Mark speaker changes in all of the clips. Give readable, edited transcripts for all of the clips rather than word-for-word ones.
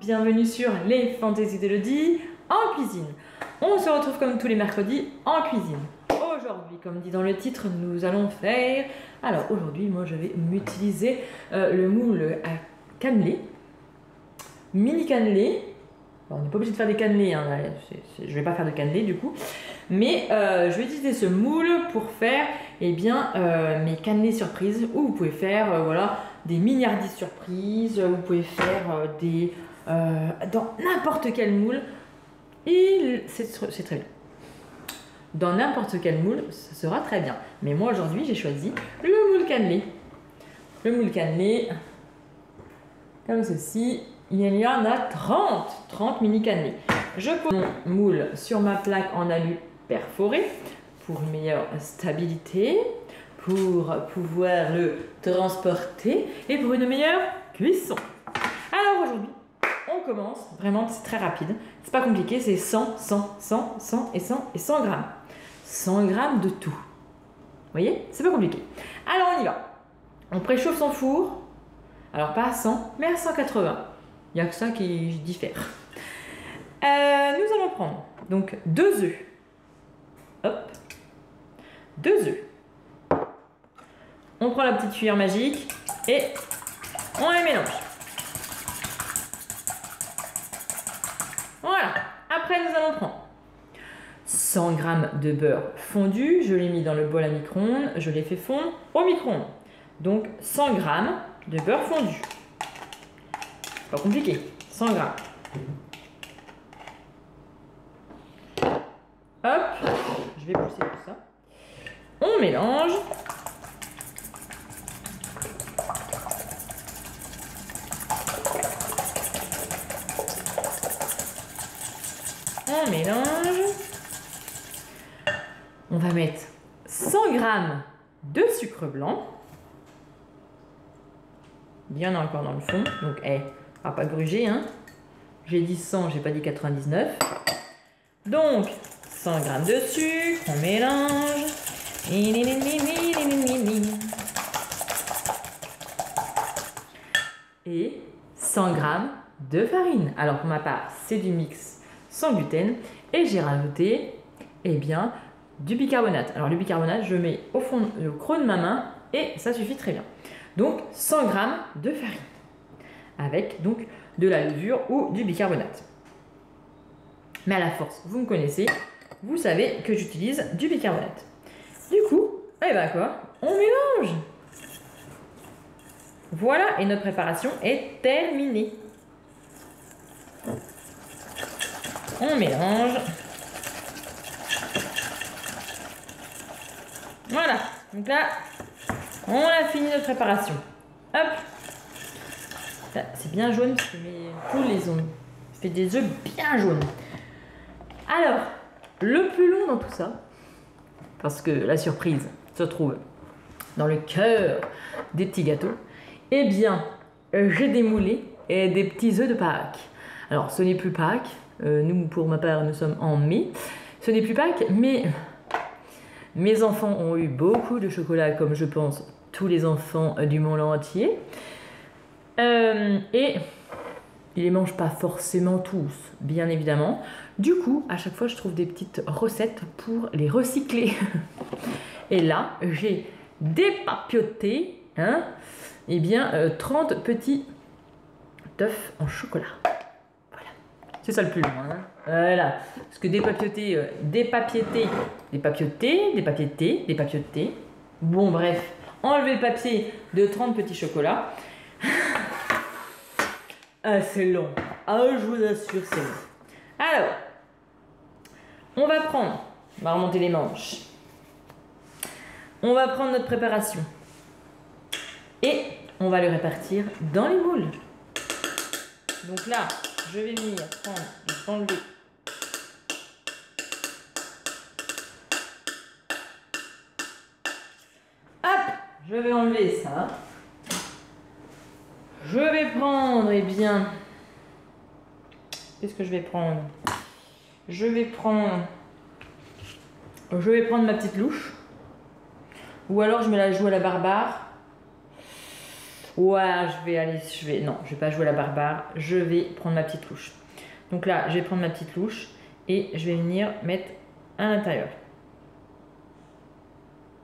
Speaker 1: bienvenue sur les Fantaisies d'Elodie en cuisine. On se retrouve comme tous les mercredis en cuisine. Aujourd'hui, comme dit dans le titre, nous allons faire... Alors aujourd'hui, moi je vais m'utiliser le moule à cannelé, mini cannelé. Bon, on n'est pas obligé de faire des cannelés, hein, je ne vais pas faire de cannelé du coup. Mais je vais utiliser ce moule pour faire mes cannelés surprises où vous pouvez faire voilà, des mignardis surprises, vous pouvez faire dans n'importe quel moule. Et c'est très bien. Dans n'importe quel moule, ça sera très bien. Mais moi aujourd'hui, j'ai choisi le moule cannelé. Le moule cannelé, comme ceci. Il y en a 30 mini cannelés. Je pose mon moule sur ma plaque en alu perforé pour une meilleure stabilité, pour pouvoir le transporter et pour une meilleure cuisson. Alors aujourd'hui, on commence, vraiment c'est très rapide, c'est pas compliqué, c'est 100 et 100 grammes. 100 grammes de tout. Vous voyez, c'est pas compliqué. Alors on y va. On préchauffe son four, alors pas à 100, mais à 180. Il n'y a que ça qui diffère. Nous allons prendre donc 2 œufs. Hop. 2 œufs. On prend la petite cuillère magique et on les mélange. Voilà. Après, nous allons prendre 100 g de beurre fondu. Je l'ai mis dans le bol à micro-ondes. Je l'ai fait fondre au micro-ondes. Donc 100 g de beurre fondu. Pas compliqué, 100 g. Hop, je vais pousser tout ça. On mélange. On mélange. On va mettre 100 g de sucre blanc. Il y en a encore dans le fond, donc on va pas gruger, hein. J'ai dit 100, j'ai pas dit 99. Donc, 100 g de sucre, on mélange. Et 100 g de farine. Alors pour ma part, c'est du mix sans gluten. Et j'ai rajouté, du bicarbonate. Alors le bicarbonate, je mets au creux de ma main et ça suffit très bien. Donc 100 g de farine. Avec donc de la levure ou du bicarbonate. Mais à la force, vous me connaissez, vous savez que j'utilise du bicarbonate. Du coup, on mélange. Voilà, et notre préparation est terminée. On mélange. Voilà, donc là, on a fini notre préparation. Hop. C'est bien jaune parce que mes poules, ils ont fait des œufs bien jaunes. Alors, le plus long dans tout ça, parce que la surprise se trouve dans le cœur des petits gâteaux, j'ai démoulé des petits œufs de Pâques. Alors, ce n'est plus Pâques. Nous, pour ma part, nous sommes en mai. Ce n'est plus Pâques, mais mes enfants ont eu beaucoup de chocolat, comme je pense tous les enfants du monde entier. Et ils les mangent pas forcément tous, bien évidemment. Du coup, à chaque fois, je trouve des petites recettes pour les recycler. Et là, j'ai dépapilloté 30 petits œufs en chocolat. Voilà. C'est ça le plus long. Hein. Voilà. Parce que dépapilloter. Bon, bref. Enlever le papier de 30 petits chocolats. C'est long. Je vous assure, c'est long. Alors, on va remonter les manches. On va prendre notre préparation. Et on va le répartir dans les moules. Donc là, je vais enlever. Hop, je vais enlever ça. Je vais prendre, qu'est-ce que je vais prendre? Je vais prendre ma petite louche. Ou alors je me la joue à la barbare. Ouais, non, je vais pas jouer la barbare, je vais prendre ma petite louche. Donc là, je vais prendre ma petite louche et je vais venir mettre à l'intérieur.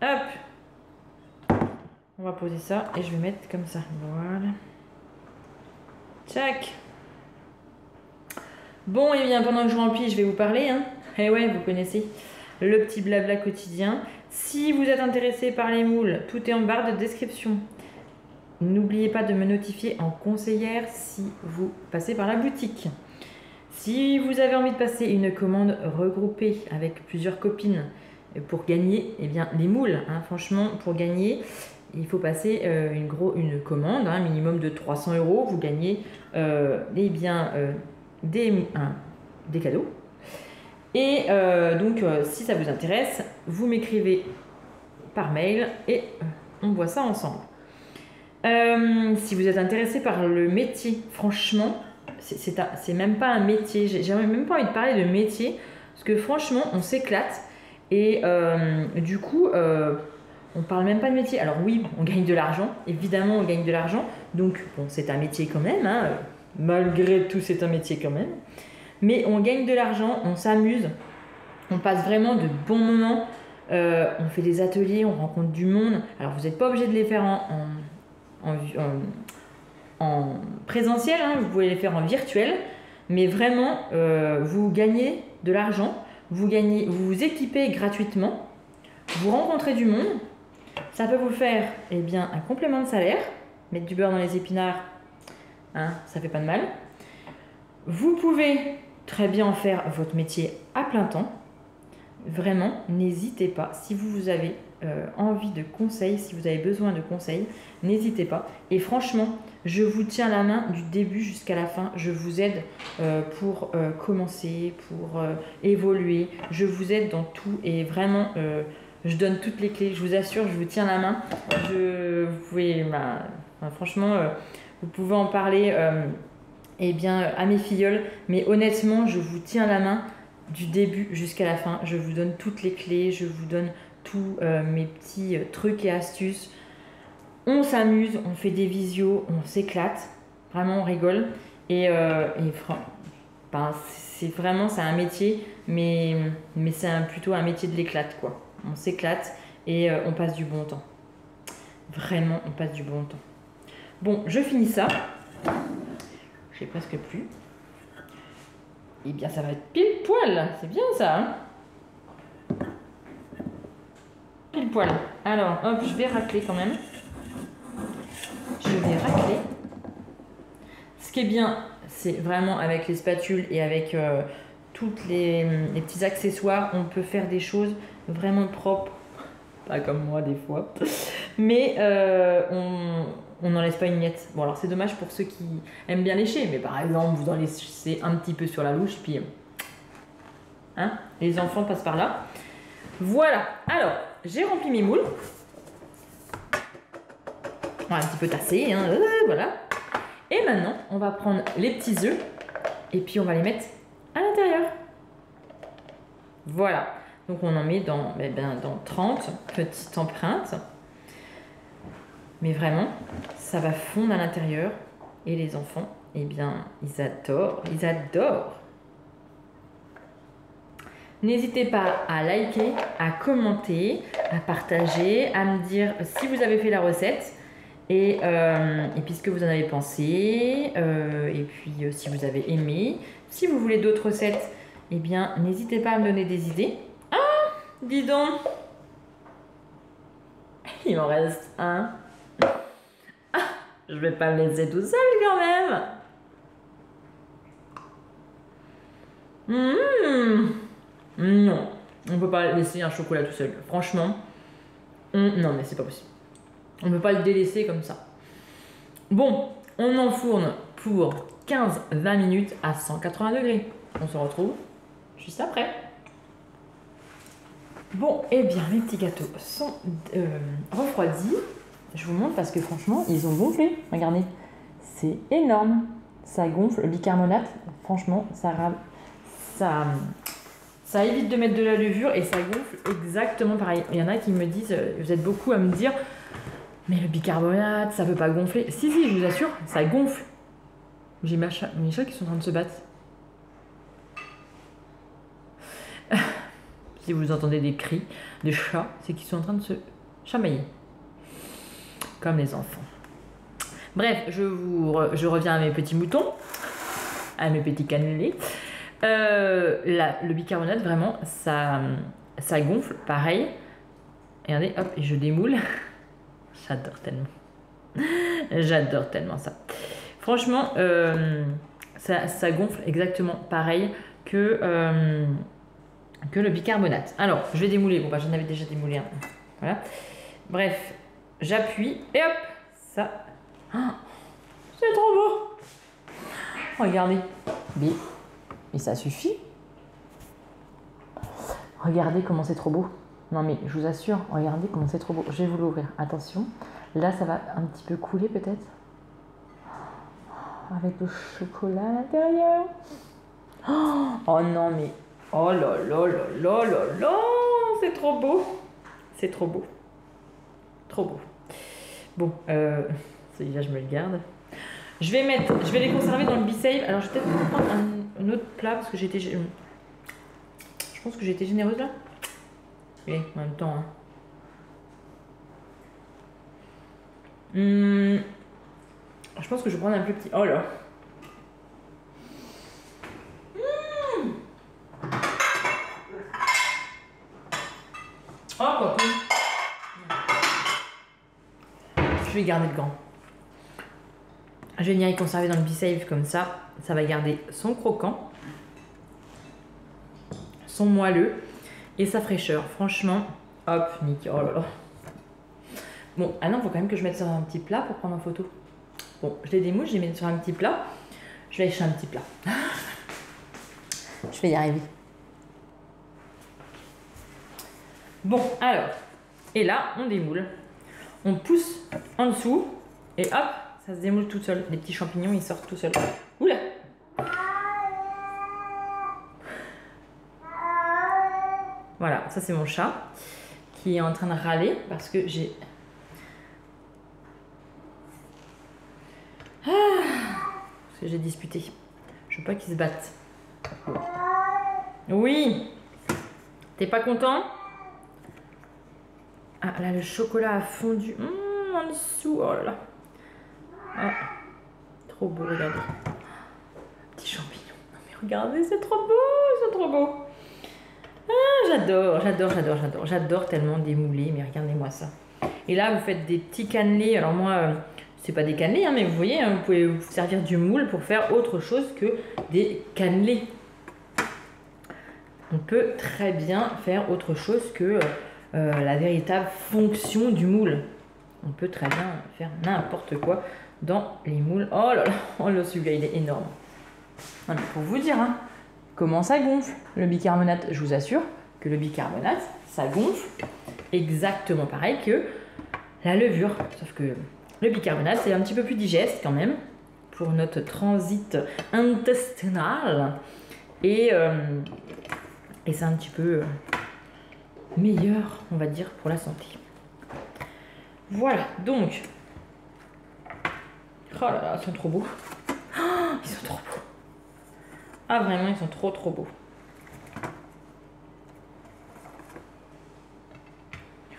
Speaker 1: Hop! On va poser ça et je vais mettre comme ça. Voilà. Tchac! Bon, et bien pendant que je remplis, je vais vous parler. Hein. Eh ouais, vous connaissez le petit blabla quotidien. Si vous êtes intéressé par les moules, tout est en barre de description. N'oubliez pas de me notifier en conseillère si vous passez par la boutique. Si vous avez envie de passer une commande regroupée avec plusieurs copines pour gagner les moules, hein, franchement, pour gagner, il faut passer une commande, un minimum de 300 €. Vous gagnez des cadeaux. Et donc, si ça vous intéresse, vous m'écrivez par mail et on voit ça ensemble. Si vous êtes intéressé par le métier, franchement, c'est même pas un métier. J'ai même pas envie de parler de métier parce que franchement, on s'éclate et du coup, on parle même pas de métier. Alors oui, on gagne de l'argent, évidemment, on gagne de l'argent. Donc bon, c'est un métier quand même. Hein, malgré tout, c'est un métier quand même. Mais on gagne de l'argent, on s'amuse, on passe vraiment de bons moments. On fait des ateliers, on rencontre du monde. Alors vous n'êtes pas obligé de les faire en présentiel, hein, vous pouvez les faire en virtuel, mais vraiment vous gagnez de l'argent, vous vous équipez gratuitement, vous rencontrez du monde, ça peut vous faire un complément de salaire, mettre du beurre dans les épinards, hein, ça fait pas de mal. Vous pouvez très bien en faire votre métier à plein temps. Vraiment, n'hésitez pas. Si vous avez envie de conseils, si vous avez besoin de conseils, n'hésitez pas. Et franchement, je vous tiens la main du début jusqu'à la fin. Je vous aide pour commencer, pour évoluer. Je vous aide dans tout et vraiment, je donne toutes les clés. Je vous assure, je vous tiens la main. Franchement, vous pouvez en parler à mes filleuls. Mais honnêtement, je vous tiens la main du début jusqu'à la fin. Je vous donne toutes les clés, je vous donne tous mes petits trucs et astuces. On s'amuse, on fait des visios, on s'éclate. Vraiment, on rigole. C'est un métier, mais c'est plutôt un métier de l'éclate, quoi. On s'éclate et on passe du bon temps. Vraiment, on passe du bon temps. Bon, je finis ça. J'ai presque plus. Eh bien, ça va être pile poil. C'est bien ça. Hein, pile poil. Alors, hop, je vais racler quand même. Je vais racler. Ce qui est bien, c'est vraiment avec les spatules et avec toutes les petits accessoires, on peut faire des choses vraiment propres. Pas comme moi des fois. Mais on n'en laisse pas une miette. Bon, alors c'est dommage pour ceux qui aiment bien lécher, mais par exemple, vous en laissez un petit peu sur la louche, puis hein, les enfants passent par là. Voilà, alors, j'ai rempli mes moules. On va un petit peu tasser, hein, voilà. Et maintenant, on va prendre les petits œufs, et puis on va les mettre à l'intérieur. Voilà, donc on en met dans 30 petites empreintes. Mais vraiment, ça va fondre à l'intérieur. Et les enfants, ils adorent, ils adorent. N'hésitez pas à liker, à commenter, à partager, à me dire si vous avez fait la recette et puis ce que vous en avez pensé. Et puis si vous avez aimé. Si vous voulez d'autres recettes, n'hésitez pas à me donner des idées. Ah, dis donc, il m'en reste un. Je vais pas le laisser tout seul quand même. Non, on peut pas laisser un chocolat tout seul. Franchement, non mais c'est pas possible. On peut pas le délaisser comme ça. Bon, on enfourne pour 15-20 minutes à 180 degrés. On se retrouve juste après. Bon, mes petits gâteaux sont refroidis. Je vous montre parce que franchement, ils ont gonflé. Regardez, c'est énorme. Ça gonfle. Le bicarbonate, franchement, ça évite de mettre de la levure et ça gonfle exactement pareil. Il y en a qui me disent, vous êtes beaucoup à me dire, Mais le bicarbonate, ça veut pas gonfler. Si, si, je vous assure, ça gonfle. J'ai mes chats qui sont en train de se battre. Si vous entendez des cris de chats, c'est qu'ils sont en train de se chamailler. Comme les enfants. Bref, je reviens à mes petits moutons, à mes petits cannelés. Le bicarbonate, vraiment, ça gonfle, pareil. Regardez, hop, et je démoule. J'adore tellement. J'adore tellement ça. Franchement, ça gonfle exactement pareil que le bicarbonate. Alors, je vais démouler. Bon, bah, j'en avais déjà démoulé un. Voilà. Bref, j'appuie et hop, ça. Oh, c'est trop beau. Regardez. Mais ça suffit. Regardez comment c'est trop beau. Non mais je vous assure, regardez comment c'est trop beau. Je vais vous l'ouvrir. Attention. Là, ça va un petit peu couler peut-être. Avec le chocolat à l'intérieur. Oh non mais... Oh là là là là là là. C'est trop beau. C'est trop beau. Trop beau. Bon, celui-là, je me le garde. Je vais les conserver dans le B-Save. Alors, je vais peut-être prendre un autre plat parce que j'ai été... Je pense que j'ai été généreuse là. Et en même temps... Hein. Je pense que je vais prendre un plus petit. Oh là. Oh, quoi. Je vais garder le grand. Je vais venir y conserver dans le B-Save comme ça. Ça va garder son croquant, son moelleux et sa fraîcheur. Franchement, hop, nickel. Oh là là. Bon, ah non, il faut quand même que je mette sur un petit plat pour prendre en photo. Bon, je les démouche, je les mets sur un petit plat. Je vais acheter un petit plat. Je vais y arriver. Bon, alors. Et là, on démoule. On pousse en dessous. Et hop, ça se démoule tout seul. Les petits champignons, ils sortent tout seuls. Oula! Voilà, ça c'est mon chat qui est en train de râler parce que j'ai... Parce que j'ai disputé. Je veux pas qu'ils se battent. Oui. T'es pas content? Ah là, le chocolat a fondu. En dessous. Oh là là. Ah. Trop beau, regardez. Petits champignons. Non mais regardez, c'est trop beau. C'est trop beau. Ah, j'adore tellement démouler, mais regardez-moi ça. Et là, vous faites des petits cannelés. Alors moi, c'est pas des cannelés, hein, mais vous voyez, hein, vous pouvez vous servir du moule pour faire autre chose que des cannelés. On peut très bien faire autre chose que la véritable fonction du moule. On peut très bien faire n'importe quoi dans les moules. Oh là là, oh là, celui-là, il est énorme. Non, mais pour vous dire, hein, comment ça gonfle le bicarbonate? Je vous assure que le bicarbonate, ça gonfle exactement pareil que la levure. Sauf que le bicarbonate, c'est un petit peu plus digeste quand même pour notre transit intestinal. Et c'est un petit peu meilleur, on va dire, pour la santé. Voilà, donc... Oh là là, ils sont trop beaux. Oh, ils sont trop beaux. Ah, vraiment, ils sont trop beaux.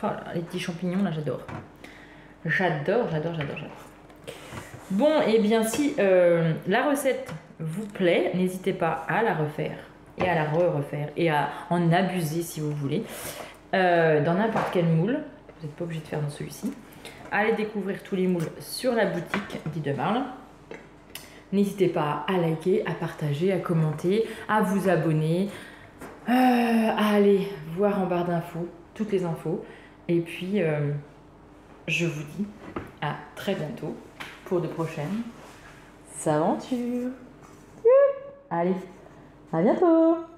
Speaker 1: Oh là, les petits champignons, là, j'adore. J'adore. Bon, et bien, si la recette vous plaît, n'hésitez pas à la refaire et à la refaire et à en abuser si vous voulez. Dans n'importe quel moule. Vous n'êtes pas obligé de faire dans celui-ci. Allez découvrir tous les moules sur la boutique Guy de Marle. N'hésitez pas à liker, à partager, à commenter, à vous abonner, à aller voir en barre d'infos toutes les infos. Et puis, je vous dis à très bientôt pour de prochaines aventures. Allez, à bientôt!